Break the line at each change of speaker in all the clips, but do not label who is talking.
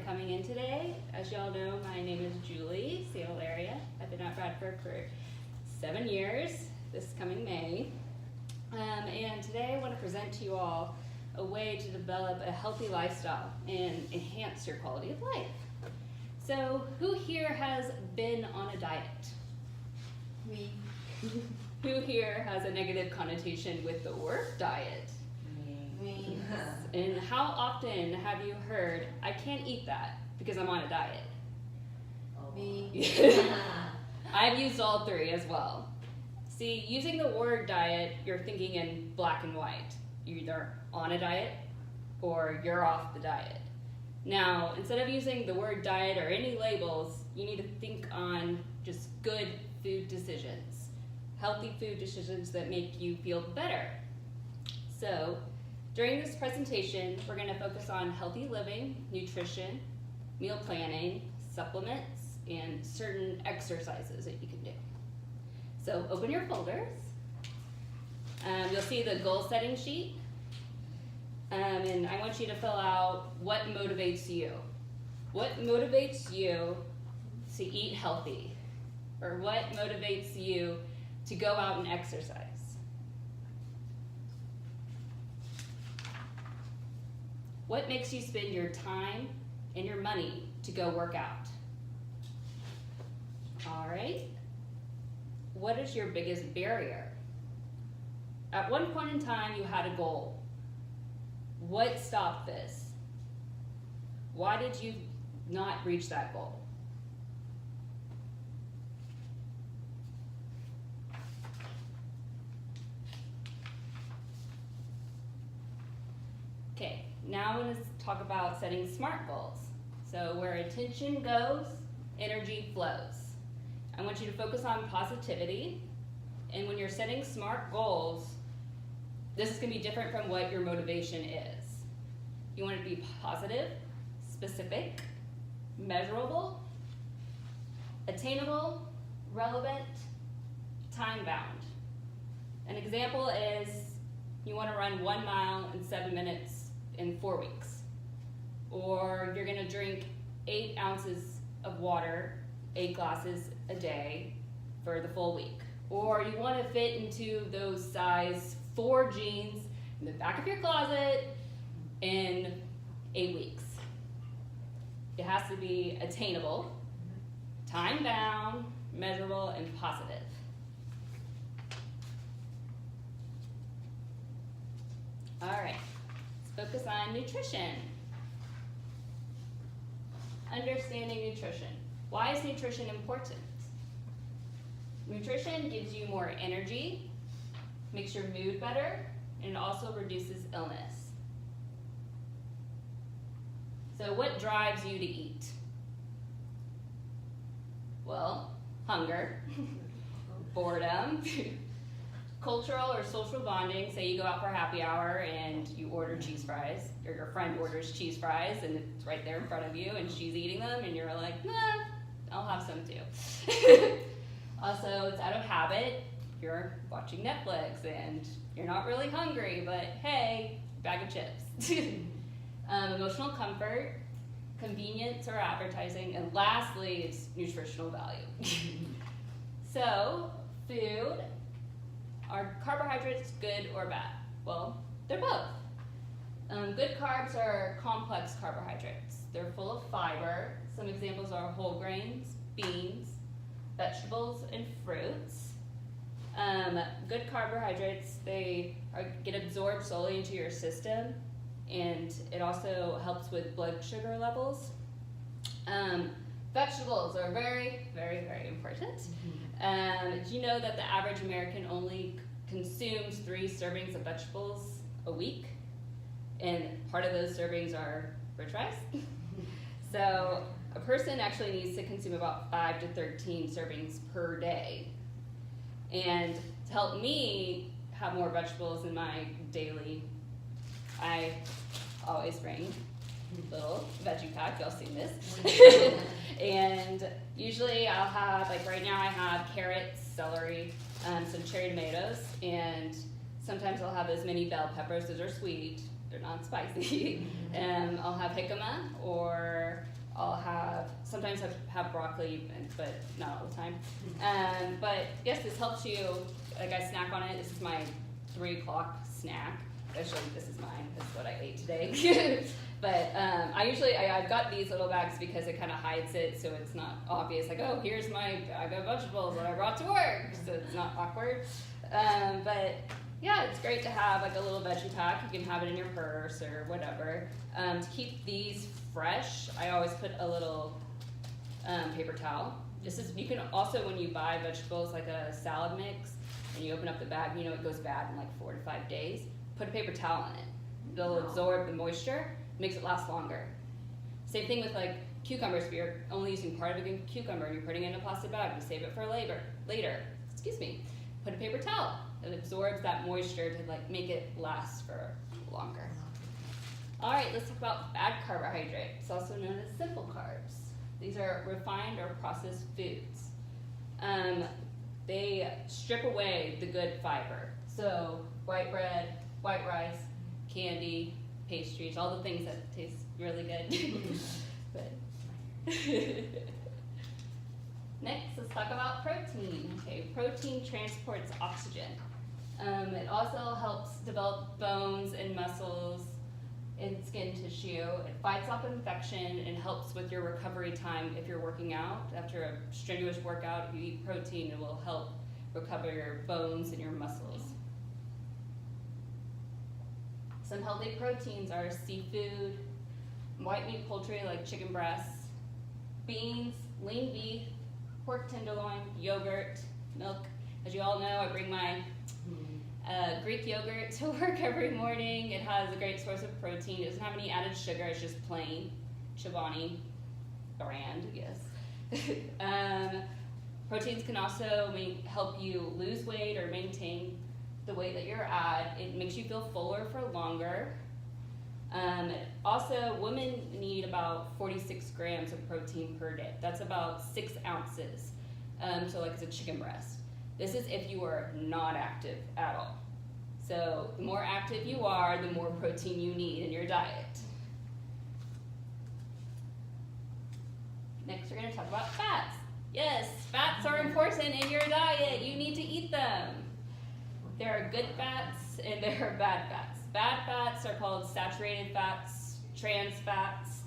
coming in today. As y'all know, my name is Julie Santalaria. I've been at Bradford for 7 years, this coming May. And today I want to present to you all a way to develop a healthy lifestyle and enhance your quality of life. So, who here has been on a diet?
Me.
Who here has a negative connotation with the word diet?
Me.
And how often have you heard, I can't eat that because I'm on a diet?
Me.
I've used all three as well. See, using the word diet, you're thinking in black and white. You're either on a diet or you're off the diet. Now, instead of using the word diet or any labels, you need to think on just good food decisions. Healthy food decisions that make you feel better. So, during this presentation, we're going to focus on healthy living, nutrition, meal planning, supplements, and certain exercises that you can do. So open your folders. You'll see the goal setting sheet. And I want you to fill out what motivates you. What motivates you to eat healthy? Or what motivates you to go out and exercise? What makes you spend your time and your money to go work out? All right. What is your biggest barrier? At one point in time, you had a goal. What stopped this? Why did you not reach that goal? Okay, now I'm going to talk about setting SMART goals. So where attention goes, energy flows. I want you to focus on positivity, and when you're setting SMART goals, this is going to be different from what your motivation is. You want it to be positive, specific, measurable, attainable, relevant, time-bound. An example is you want to run 1 mile in 7 minutes in 4 weeks. Or you're going to drink 8 ounces of water, 8 glasses a day for the full week. Or you want to fit into those size 4 jeans in the back of your closet in 8 weeks. It has to be attainable, time-bound, measurable, and positive. All right, let's focus on nutrition. Understanding nutrition. Why is nutrition important? Nutrition gives you more energy, makes your mood better, and it also reduces illness. So what drives you to eat? Well, hunger, boredom, cultural or social bonding. Say you go out for happy hour and you order cheese fries, or your friend orders cheese fries and it's right there in front of you and she's eating them and you're like, nah, I'll have some too. Also, it's out of habit. You're watching Netflix and you're not really hungry, but hey, bag of chips. Emotional comfort, convenience or advertising, and lastly, it's nutritional value. So, food, are carbohydrates good or bad? Well, they're both. Good carbs are complex carbohydrates. They're full of fiber. Some examples are whole grains, beans, vegetables, and fruits. Good carbohydrates, they get absorbed slowly into your system, and it also helps with blood sugar levels. Vegetables are very, very, very important. Do you know that the average American only consumes 3 servings of vegetables a week? And part of those servings are french fries. So a person actually needs to consume about 5 to 13 servings per day. And to help me have more vegetables in my daily, I always bring little veggie pack. Y'all seen this. And usually I'll have, like right now I have carrots, celery, some cherry tomatoes, and sometimes I'll have those mini bell peppers. Those are sweet. they're non-spicy. I'll have jicama, or I'll sometimes have broccoli, but not all the time. But yes, this helps you, like I snack on it. This is my 3 o'clock snack. Actually, this is mine. This is what I ate today. But I've got these little bags because it kind of hides it, so it's not obvious, like, oh, here's my bag of vegetables that I brought to work, so it's not awkward. But yeah, it's great to have like a little veggie pack. You can have it in your purse or whatever. To keep these fresh, I always put a little paper towel. You can also, when you buy vegetables like a salad mix and you open up the bag, it goes bad in like 4 to 5 days. Put a paper towel in it. It'll absorb the moisture, makes it last longer. Same thing with like cucumbers. If you're only using part of a cucumber and you're putting it in a plastic bag to save it for later, put a paper towel. It absorbs that moisture to like make it last for longer. All right, let's talk about bad carbohydrates, also known as simple carbs. These are refined or processed foods. They strip away the good fiber. So white bread, white rice, candy, pastries, all the things that taste really good. But next, let's talk about protein. Okay, protein transports oxygen. It also helps develop bones and muscles and skin tissue. It fights off infection and helps with your recovery time if you're working out. After a strenuous workout, if you eat protein, it will help recover your bones and your muscles. Some healthy proteins are seafood, white meat poultry like chicken breasts, beans, lean beef, pork tenderloin, yogurt, milk. As you all know, I bring my Greek yogurt to work every morning. It has a great source of protein. It doesn't have any added sugar. It's just plain Chobani brand, yes. Proteins can also help you lose weight or maintain the weight that you're at. It makes you feel fuller for longer. Also, women need about 46 grams of protein per day. That's about 6 ounces. So like it's a chicken breast. This is if you are not active at all. So the more active you are, the more protein you need in your diet. Next, we're going to talk about fats. Yes, fats are important in your diet. You need to eat them. There are good fats and there are bad fats. Bad fats are called saturated fats, trans fats,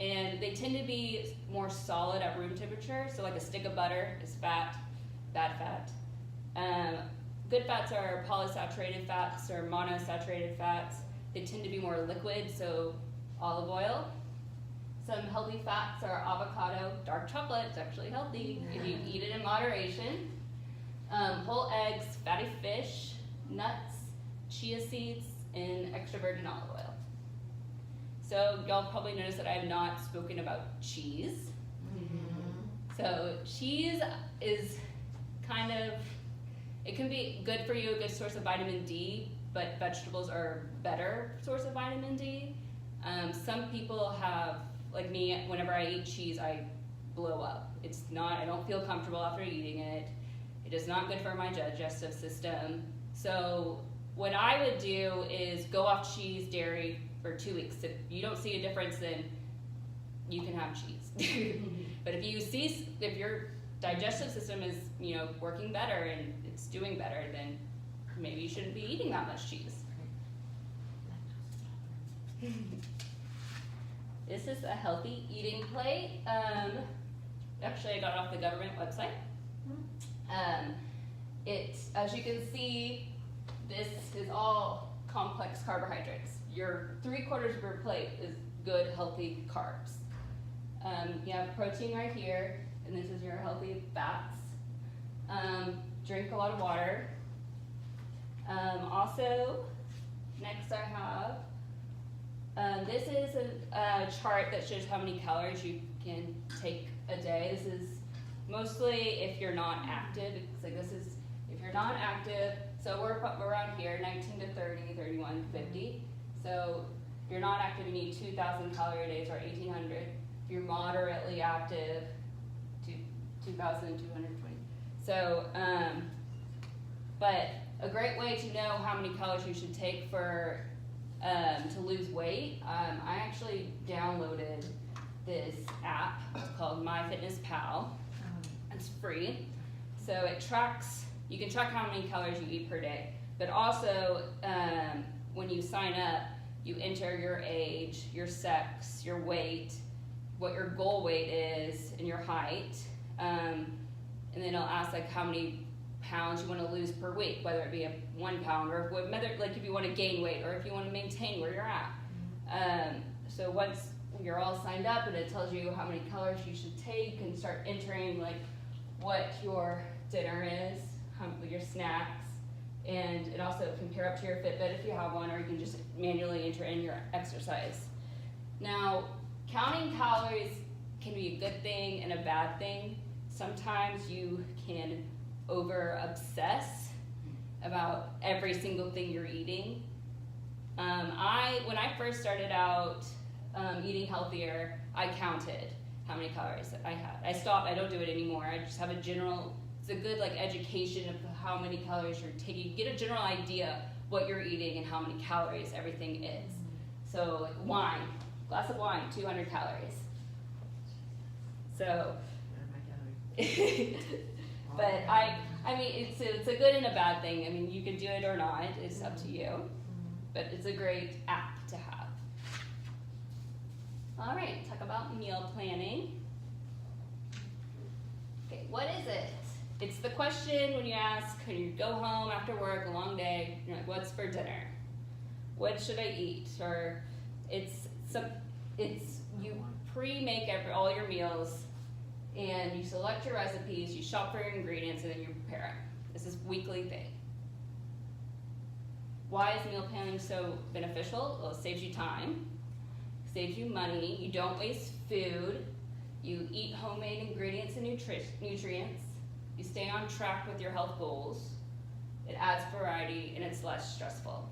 and they tend to be more solid at room temperature. So like a stick of butter is fat, bad fat. Good fats are polysaturated fats or monosaturated fats. They tend to be more liquid, so olive oil. Some healthy fats are avocado, dark chocolate. It's actually healthy if you eat it in moderation. Whole eggs, fatty fish, nuts, chia seeds, and extra virgin olive oil. So y'all probably noticed that I have not spoken about cheese. So cheese is kind of, it can be good for you, a good source of vitamin D, but vegetables are a better source of vitamin D. Some people have, like me, whenever I eat cheese, I blow up. I don't feel comfortable after eating it. It is not good for my digestive system. So what I would do is go off cheese, dairy for 2 weeks. If you don't see a difference, then you can have cheese. But if your digestive system is, working better and it's doing better, then maybe you shouldn't be eating that much cheese. This is a healthy eating plate. Actually, I got it off the government website. As you can see, this is all complex carbohydrates. Your 3/4 of your plate is good, healthy carbs. You have protein right here, and this is your healthy fats. Drink a lot of water. Also, next I have, this is a chart that shows how many calories you can take a day. This is mostly if you're not active. It's like this is if you're not active. So we're around here, 19 to 30, 31, 50. So if you're not active, you need 2,000 calorie days or 1,800. If you're moderately active, 2,220. So, but a great way to know how many calories you should take for to lose weight, I actually downloaded this app. It's called MyFitnessPal. It's free. So it tracks, you can track how many calories you eat per day, but also when you sign up, you enter your age, your sex, your weight, what your goal weight is, and your height. And then it'll ask like how many pounds you want to lose per week, whether it be a 1 pound or whether, like if you want to gain weight or if you want to maintain where you're at. So once you're all signed up and it tells you how many calories you should take and start entering like what your dinner is, your snacks, and it also can pair up to your Fitbit if you have one, or you can just manually enter in your exercise. Now, counting calories can be a good thing and a bad thing. Sometimes you can over obsess about every single thing you're eating. When I first started out eating healthier, I counted how many calories I had. I stopped, I don't do it anymore. I just have a general, it's a good like education of how many calories you're taking. You get a general idea what you're eating and how many calories everything is. So like wine, glass of wine, 200 calories. So, but I mean, it's a good and a bad thing. I mean, you can do it or not, it's up to you. But it's a great app to have. All right, talk about meal planning. Okay, what is it? It's the question when you ask, when you go home after work, a long day, you're like, what's for dinner? What should I eat? Or you pre-make all your meals and you select your recipes, you shop for your ingredients, and then you prepare them. This is a weekly thing. Why is meal planning so beneficial? Well, it saves you time, saves you money, you don't waste food, you eat homemade ingredients and nutrients, you stay on track with your health goals, it adds variety, and it's less stressful.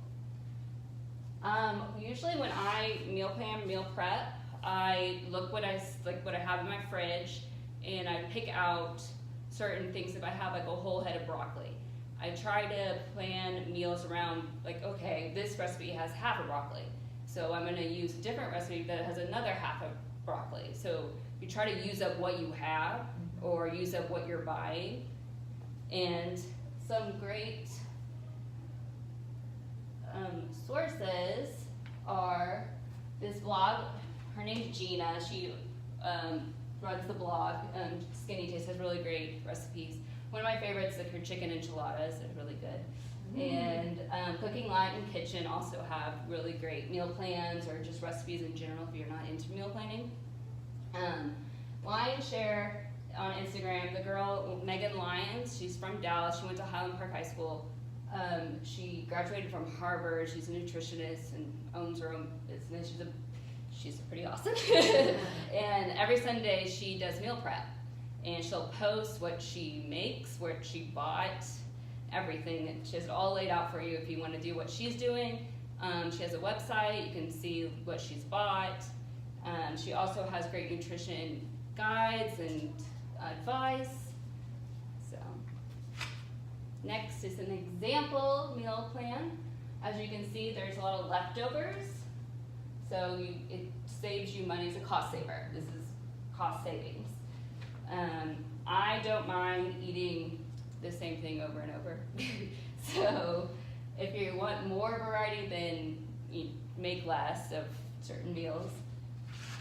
Usually when I meal plan, meal prep, I look what I have in my fridge, and I pick out certain things. If I have like a whole head of broccoli, I try to plan meals around like, okay, this recipe has half of broccoli, so I'm going to use a different recipe that has another half of broccoli. So you try to use up what you have or use up what you're buying. And some great sources are this blog. Her name's Gina. She runs the blog. Skinny Taste has really great recipes. One of my favorites is her chicken enchiladas. They're really good. And Cooking Light and Kitchen also have really great meal plans or just recipes in general if you're not into meal planning. Lion Share on Instagram, the girl Megan Lyons, she's from Dallas. She went to Highland Park High School. She graduated from Harvard. She's a nutritionist and owns her own business. She's pretty awesome. And every Sunday she does meal prep. And she'll post what she makes, what she bought, everything. And she has it all laid out for you if you want to do what she's doing. She has a website. You can see what she's bought. She also has great nutrition guides and advice. So next is an example meal plan. As you can see, there's a lot of leftovers. So it saves you money. It's a cost saver. This is cost savings. I don't mind eating the same thing over and over. So if you want more variety, then you make less of certain meals.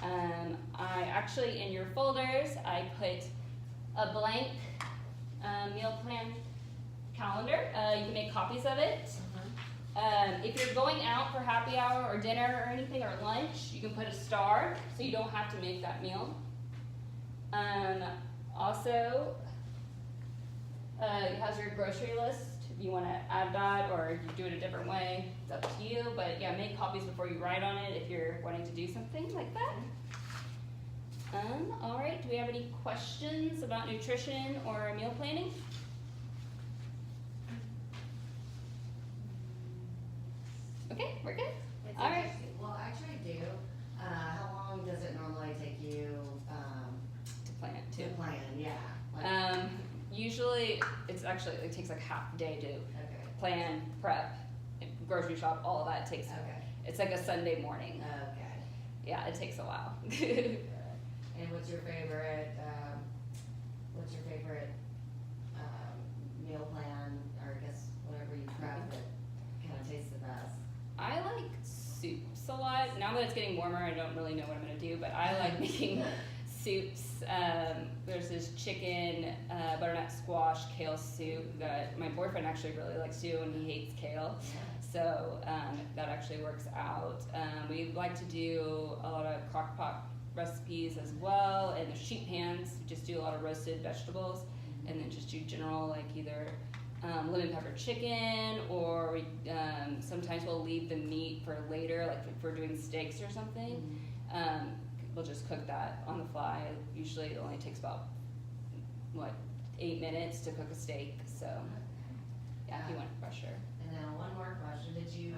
I actually, in your folders, I put a blank meal plan calendar. You can make copies of it. If you're going out for happy hour or dinner or anything, or lunch, you can put a star so you don't have to make that meal. Also, it has your grocery list. If you want to add that or you do it a different way, it's up to you. But yeah, make copies before you write on it if you're wanting to do something like that. All right, do we have any questions about nutrition or meal planning? Okay, we're good.
It's
All right.
interesting. Well, actually, I do. How long does it normally take you
To plan
to
too.
plan? Yeah. Like,
Usually, it takes like half a day to
okay.
plan, prep, grocery shop, all of that takes.
Okay.
It's like a Sunday morning.
Okay.
Yeah, it takes a while.
And what's your favorite, meal plan, or I guess whatever you prep that kinda tastes the best?
I like soups a lot. Now that it's getting warmer, I don't really know what I'm gonna do, but I like making soups. There's this chicken, butternut squash kale soup that my boyfriend actually really likes too, and he hates kale. So that actually works out. We like to do a lot of crock pot recipes as well, and the sheet pans. We just do a lot of roasted vegetables, and then just do general like either lemon pepper chicken, or we sometimes we'll leave the meat for later, like if we're doing steaks or something. We'll just cook that on the fly. Usually it only takes about 8 minutes to cook a steak. So yeah, if you want pressure.
And then one more question, did you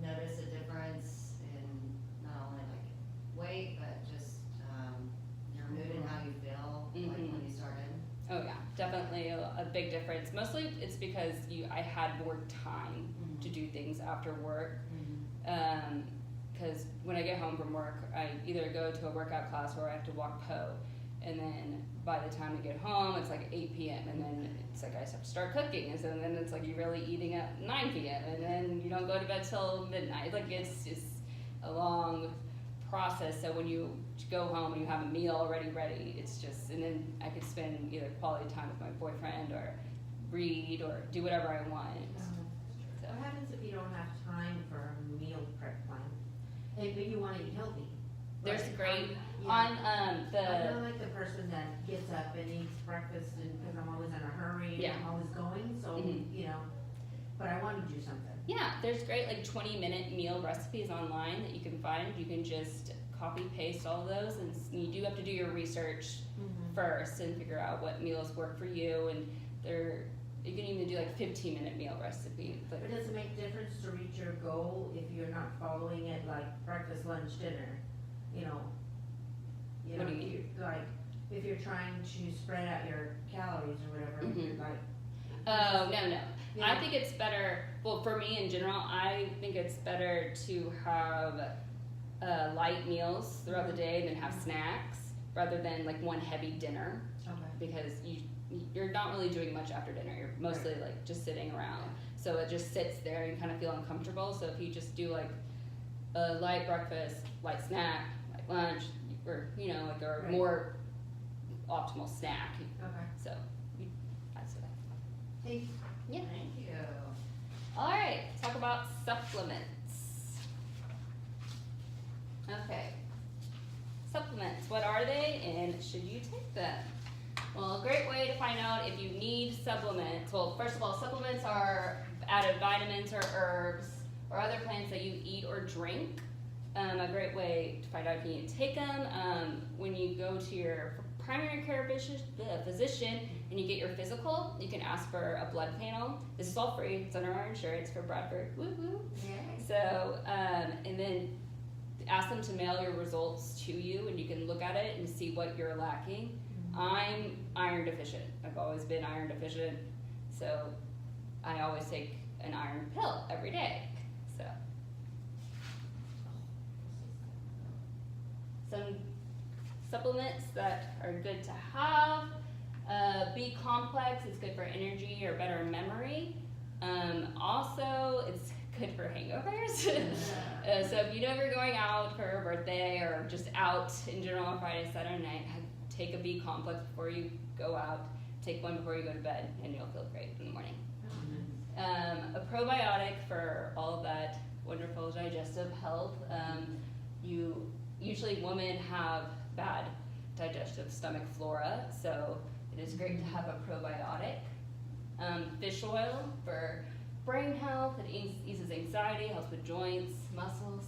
notice a difference in not only like weight, but just your mood and how you feel, like when you started?
Oh yeah, definitely a big difference. Mostly it's because I had more time to do things after work. Because when I get home from work, I either go to a workout class or I have to walk Po. And then by the time I get home, it's like 8 p.m. And then it's like I have to start cooking. And so then it's like you're really eating at 9 p.m. And then you don't go to bed till midnight. Like it's just a long process. So when you go home and you have a meal already ready, it's just, and then I could spend either quality time with my boyfriend or read or do whatever I want. So.
What happens if you don't have time for a meal prep plan? But you want to eat healthy?
There's great
yeah.
on
I'm not like the person that gets up and eats breakfast because I'm always in a hurry and I'm always going, so you know, but I want to do something.
Yeah, there's great like 20-minute meal recipes online that you can find. You can just copy paste all those, and you do have to do your research first and figure out what meals work for you. And you can even do like 15-minute meal recipe.
But does it make a difference to reach your goal if you're not following it like breakfast, lunch, dinner? You know,
what do you mean?
Like if you're trying to spread out your calories or whatever, you're like.
Oh no.
Yeah.
I think it's better. Well, for me in general, I think it's better to have light meals throughout the day than have snacks, rather than like one heavy dinner.
Okay.
Because you're not really doing much after dinner. You're mostly like just sitting around. So it just sits there and you kind of feel uncomfortable. So if you just do like a light breakfast, light snack, light lunch, or like a more optimal snack.
Okay.
So that's what I
Thank you.
Yeah.
Thank you.
All right, talk about supplements. Okay. Supplements, what are they and should you take them? Well, a great way to find out if you need supplements, well, first of all, supplements are added vitamins or herbs or other plants that you eat or drink. A great way to find out if you need to take them, when you go to your primary care physician and you get your physical, you can ask for a blood panel. This is all free, it's under our insurance for Bradford, woo-hoo.
Yay.
So, and then ask them to mail your results to you and you can look at it and see what you're lacking. I'm iron deficient. I've always been iron deficient, so I always take an iron pill every day. So, some supplements that are good to have. B complex is good for energy or better memory. Also, it's good for hangovers. So if you know you're going out for a birthday or just out in general on Friday, Saturday night, take a B complex before you go out. Take one before you go to bed, and you'll feel great in the morning. A probiotic for all of that wonderful digestive health. Usually women have bad digestive stomach flora, so it is great to have a probiotic. Fish oil for brain health, it eases anxiety, helps with joints, muscles.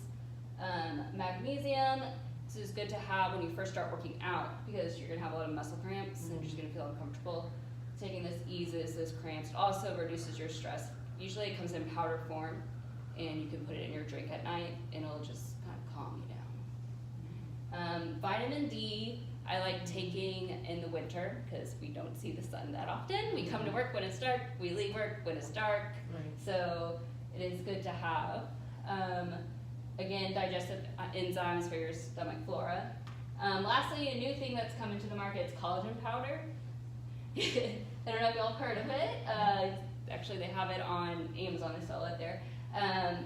Magnesium, this is good to have when you first start working out because you're gonna have a lot of muscle cramps and you're just gonna feel uncomfortable. Taking this eases those cramps. It also reduces your stress. Usually it comes in powder form and you can put it in your drink at night and it'll just kind of calm you down. Vitamin D, I like taking in the winter because we don't see the sun that often. We come to work when it's dark, we leave work when it's dark.
Right.
So it is good to have. Again, digestive enzymes for your stomach flora. Lastly, a new thing that's come into the market is collagen powder. I don't know if y'all have heard of it. Actually, they have it on Amazon. They sell it there.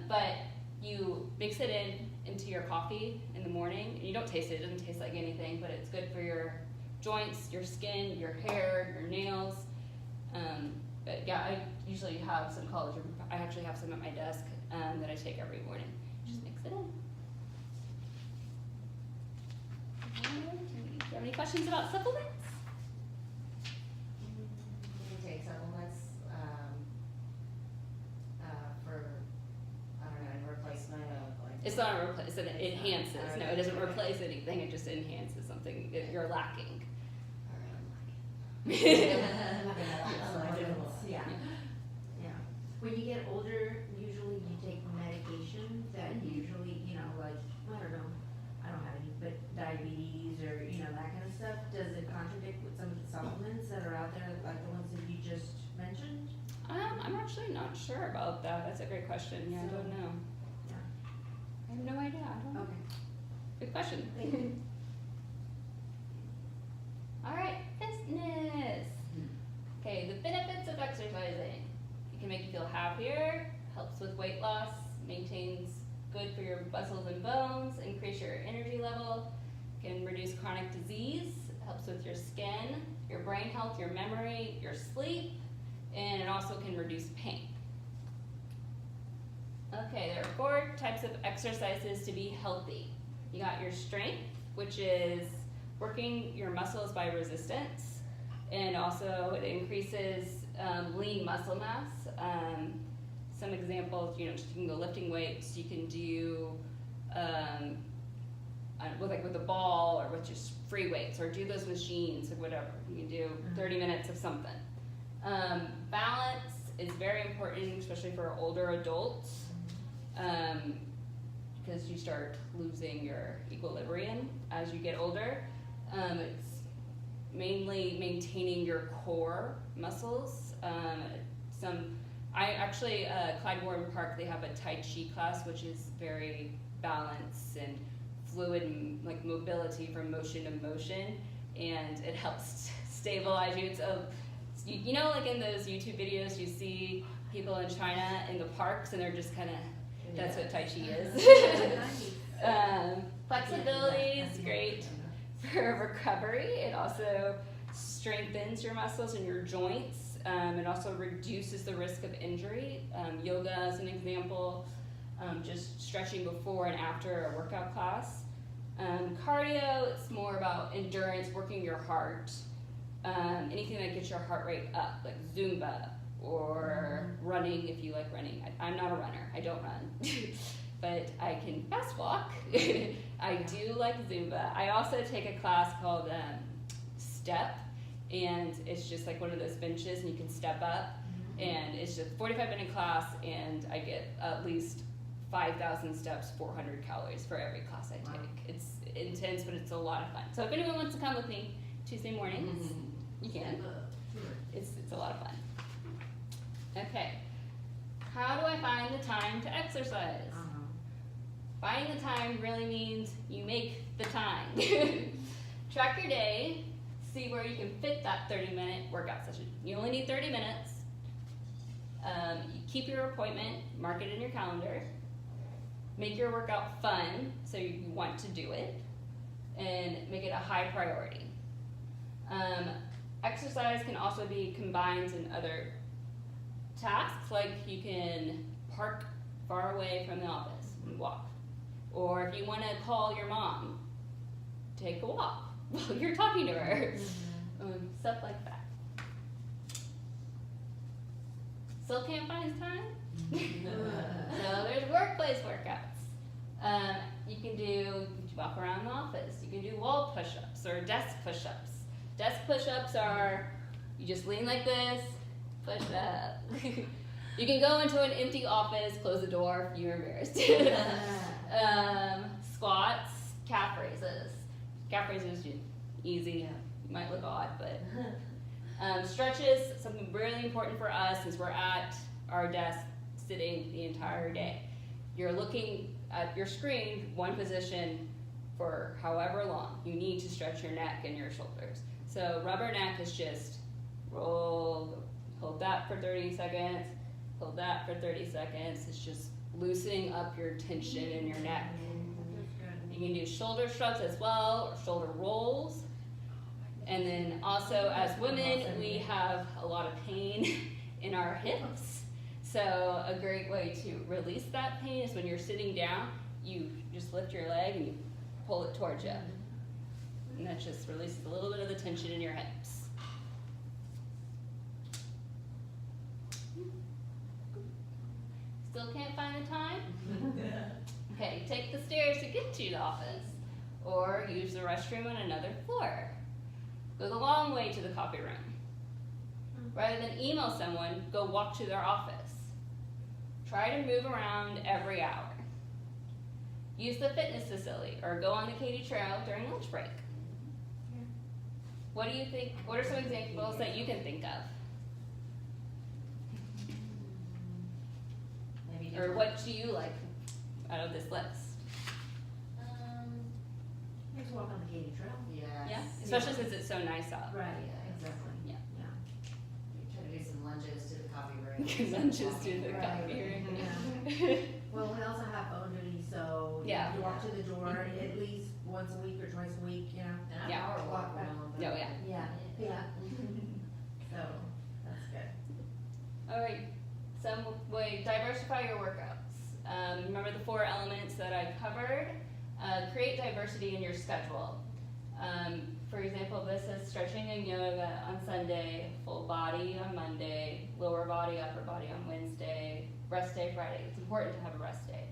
But you mix it into your coffee in the morning, and you don't taste it. It doesn't taste like anything, but it's good for your joints, your skin, your hair, your nails. But yeah, I usually have some collagen. I actually have some at my desk that I take every morning. Just mix it in. Do you have any questions about supplements?
You can take supplements, for, I don't know, in replacement of like.
It's not a replace, it enhances. No, it doesn't replace anything, it just enhances something that you're lacking.
Yeah. Yeah. When you get older, usually you take medication that usually, like, I don't know, I don't have any, but diabetes or, that kind of stuff. Does it contradict with some of the supplements that are out there, like the ones that you just mentioned?
I'm actually not sure about that. That's a great question. Yeah, I don't know.
Yeah.
I have no idea. I don't know.
Okay.
Good question.
Thank you.
All right, fitness. Okay, the benefits of exercising. It can make you feel happier, helps with weight loss, maintains good for your muscles and bones, increase your energy level, can reduce chronic disease, helps with your skin, your brain health, your memory, your sleep, and it also can reduce pain. Okay, there are 4 types of exercises to be healthy. You got your strength, which is working your muscles by resistance, and also it increases lean muscle mass. Some examples, you can go lifting weights, you can do with a ball or with just free weights, or do those machines or whatever. You can do 30 minutes of something. Balance is very important, especially for older adults, because you start losing your equilibrium as you get older. It's mainly maintaining your core muscles. Clyde Warren Park, they have a Tai Chi class, which is very balanced and fluid, like mobility from motion to motion, and it helps stabilize you. Like in those YouTube videos, you see people in China in the parks, and they're just kind of, that's what Tai Chi is. Flexibility is great for recovery. It also strengthens your muscles and your joints. It also reduces the risk of injury. Yoga is an example, just stretching before and after a workout class. Cardio, it's more about endurance, working your heart. Anything that gets your heart rate up, like Zumba or running if you like running. I'm not a runner, I don't run, but I can fast walk. I do like Zumba. I also take a class called Step, and it's just like one of those benches and you can step up, and it's just a 45-minute class, and I get at least 5,000 steps, 400 calories for every class I take. It's intense, but it's a lot of fun. So if anyone wants to come with me Tuesday mornings, you can. It's a lot of fun. Okay, how do I find the time to exercise? Finding the time really means you make the time. Track your day, see where you can fit that 30-minute workout session. You only need 30 minutes. You keep your appointment, mark it in your calendar. Make your workout fun, so you want to do it, and make it a high priority. Exercise can also be combined in other tasks, like you can park far away from the office and walk. Or if you want to call your mom, take a walk while you're talking to her. Stuff like that. Still can't find time? So there's workplace workouts. You can walk around the office. You can do wall push-ups or desk push-ups. Desk push-ups are, you just lean like this, push up. You can go into an empty office, close the door if you're embarrassed. Squats, calf raises. Calf raises, easy. You might look odd, but stretches, something really important for us since we're at our desk sitting the entire day. you're looking at your screen, one position for however long. You need to stretch your neck and your shoulders. So rubber neck is just roll, hold that for 30 seconds, hold that for 30 seconds. It's just loosening up your tension in your neck. You can do shoulder shrugs as well, or shoulder rolls. And then also as women, we have a lot of pain in our hips. So a great way to release that pain is when you're sitting down, you just lift your leg and you pull it towards you. And that just releases a little bit of the tension in your hips. Still can't find the time? Okay, take the stairs to get to the office, or use the restroom on another floor. Go the long way to the coffee room. Rather than email someone, go walk to their office. Try to move around every hour. Use the fitness facility, or go on the Katy Trail during lunch break. What do you think? What are some examples that you can think of?
Maybe
Or what do you like out of this list?
Just walk on the Katy Trail.
Yeah, especially since it's so nice out.
Right,
Yeah.
exactly.
Yeah.
Try to do some lunges to the coffee room.
Lunges to the
Right.
coffee room.
Yeah. Well, we also have phone duty, so
Yeah.
you walk to the door at least once a week or twice a week, you know?
And
Yeah.
power walk around.
Oh, yeah.
Yeah. So, that's good.
All right, some way, diversify your workouts. Remember the 4 elements that I covered? Create diversity in your schedule. For example, this is stretching and yoga on Sunday, full body on Monday, lower body, upper body on Wednesday, rest day Friday. It's important to have a rest day.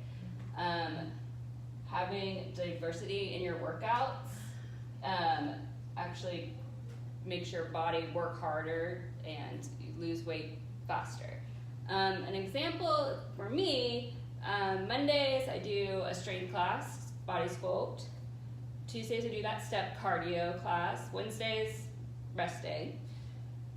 Having diversity in your workouts actually makes your body work harder and lose weight faster. An example for me, Mondays I do a strength class, body sculpt. Tuesdays I do that step cardio class. Wednesdays, rest day.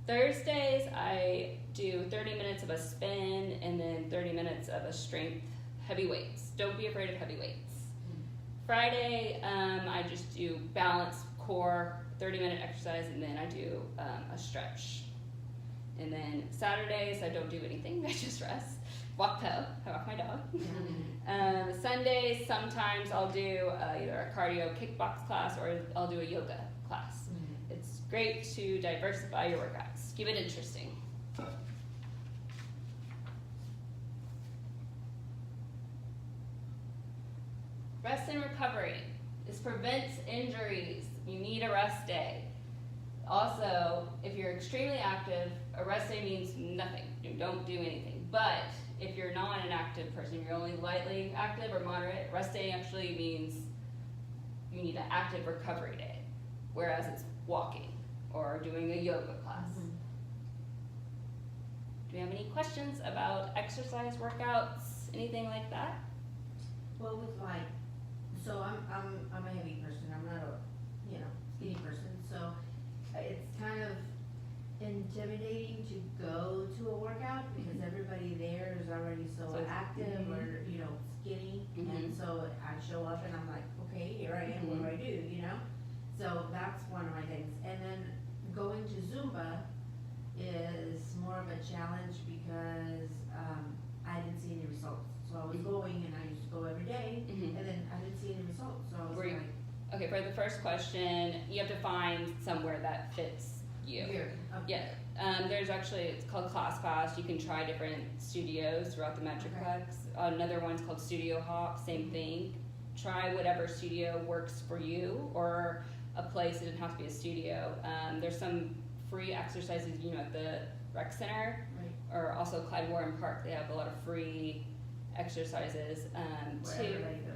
Thursdays I do 30 minutes of a spin and then 30 minutes of a strength heavy weights. Don't be afraid of heavy weights. Friday, I just do balance core, 30-minute exercise, and then I do a stretch. And then Saturdays, I don't do anything, I just rest. Walk Po, I walk my dog. Sundays, sometimes I'll do either a cardio kickbox class or I'll do a yoga class. It's great to diversify your workouts. Keep it interesting. Rest and recovery. This prevents injuries. You need a rest day. Also, if you're extremely active, a rest day means nothing. You don't do anything. But if you're not an active person, you're only lightly active or moderate, rest day actually means you need an active recovery day, whereas it's walking or doing a yoga class. Do we have any questions about exercise workouts, anything like that?
Well, with like, so I'm a heavy person, I'm not a, skinny person, so it's kind of intimidating to go to a workout because everybody there is already so active or, skinny, and so I show up and I'm like, okay, here I am, what do I do, So that's one of my things. And then going to Zumba is more of a challenge because I didn't see any results. So I was going and I used to go every day, and then I didn't see any results. So I was like,
okay, for the first question, you have to find somewhere that fits you.
here. Okay.
Yeah, there's actually, it's called Class. You can try different studios throughout the Metroplex. Another one's called Studio Hop, same thing. Try whatever studio works for you, or a place, it doesn't have to be a studio. There's some free exercises, at the rec center, or also Clyde Warren Park. They have a lot of free exercises.
Where everybody goes.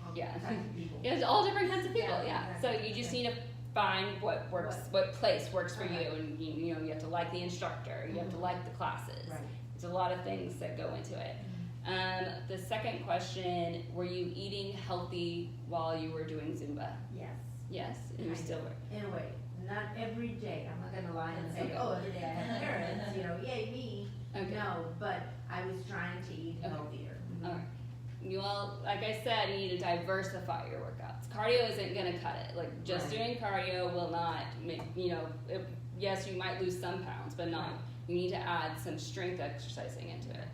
All
Yeah.
kinds of people.
Yeah, there's all different kinds of people.
Yeah,
So
exactly.
you just need to find what works, what place works for you, and you have to like the instructor. You have to like the classes.
Right.
There's a lot of things that go into it. The second question: were you eating healthy while you were doing Zumba?
Yes.
Yes, and you
Kind
still
of.
were.
In a way, not every day. I'm not gonna lie and say,
Okay.
oh, every day I have carrots, yay me.
Okay.
No, but I was trying to eat
Okay.
healthier.
All right. Well, like I said, you need to diversify your workouts. Cardio isn't gonna cut it. Like just doing cardio will not make, yes, you might lose some pounds, but not. You need to add some strength exercising into it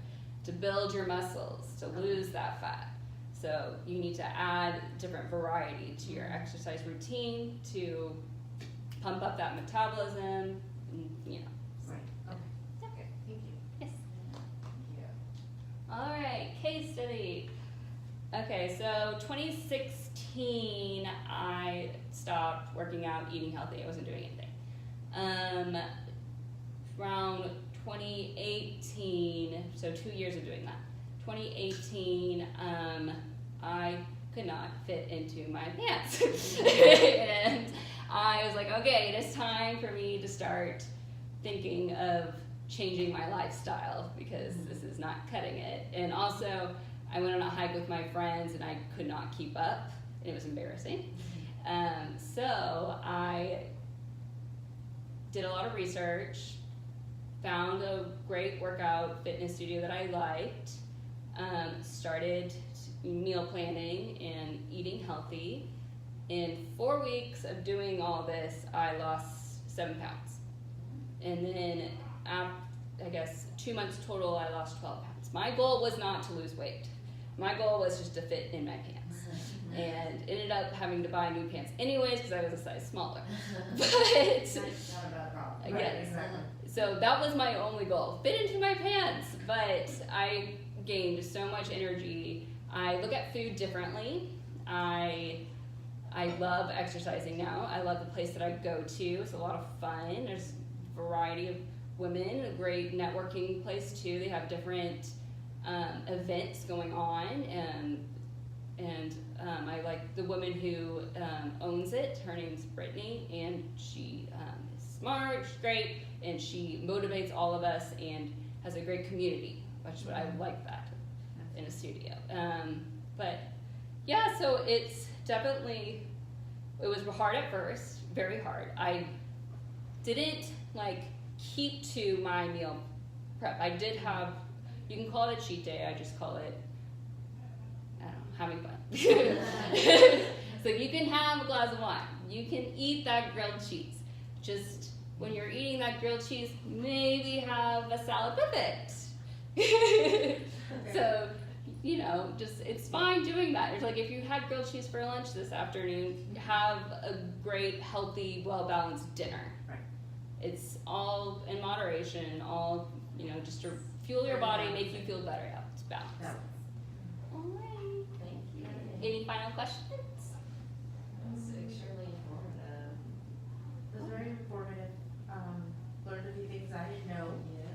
to build your muscles, to lose that fat. So you need to add different variety to your exercise routine to pump up that metabolism,
Right, okay, thank you.
Yes. All right, case study. Okay, so 2016, I stopped working out, eating healthy. I wasn't doing anything. Around 2018, so 2 years of doing that. 2018, I could not fit into my pants. And I was like, okay, it is time for me to start thinking of changing my lifestyle because this is not cutting it. And also, I went on a hike with my friends and I could not keep up, and it was embarrassing. So I did a lot of research, found a great workout fitness studio that I liked, started meal planning and eating healthy. In 4 weeks of doing all this, I lost 7 pounds. And then, I guess 2 months total, I lost 12 pounds. My goal was not to lose weight. My goal was just to fit in my pants. And ended up having to buy new pants anyways because I was a size smaller. But
Not a bad problem.
yes,
exactly.
so that was my only goal, fit into my pants. But I gained so much energy. I look at food differently. I love exercising now. I love the place that I go to. It's a lot of fun. There's a variety of women, a great networking place too. They have different events going on, and I like the woman who owns it. Her name's Brittany, and she is smart, she's great, and she motivates all of us and has a great community, which is what I like that in a studio. But yeah, so it's definitely, it was hard at first, very hard. I didn't keep to my meal prep. I did have, you can call it a cheat day, I just call it, I don't know, having fun. So you can have a glass of wine, you can eat that grilled cheese. Just when you're eating that grilled cheese, maybe have a salad with it. So, just, it's fine doing that. It's like if you had grilled cheese for lunch this afternoon, have a great, healthy, well-balanced dinner.
Right.
It's all in moderation, all, just to fuel your body, make you feel better. Yeah, it's balanced.
Yeah.
All right.
Thank you.
Any final questions?
That's extremely informative.
It was very informative, learned a few things I didn't know,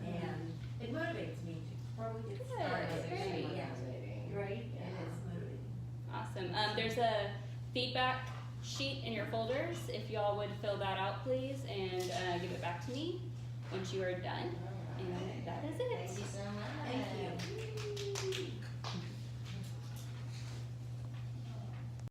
and it motivates me to probably get
Good,
started.
that's great.
Yeah, right, and it's motivating.
Awesome. There's a feedback sheet in your folders. If y'all would fill that out, please, and give it back to me once you are done. And that is it.
Thank you so much.
Thank you.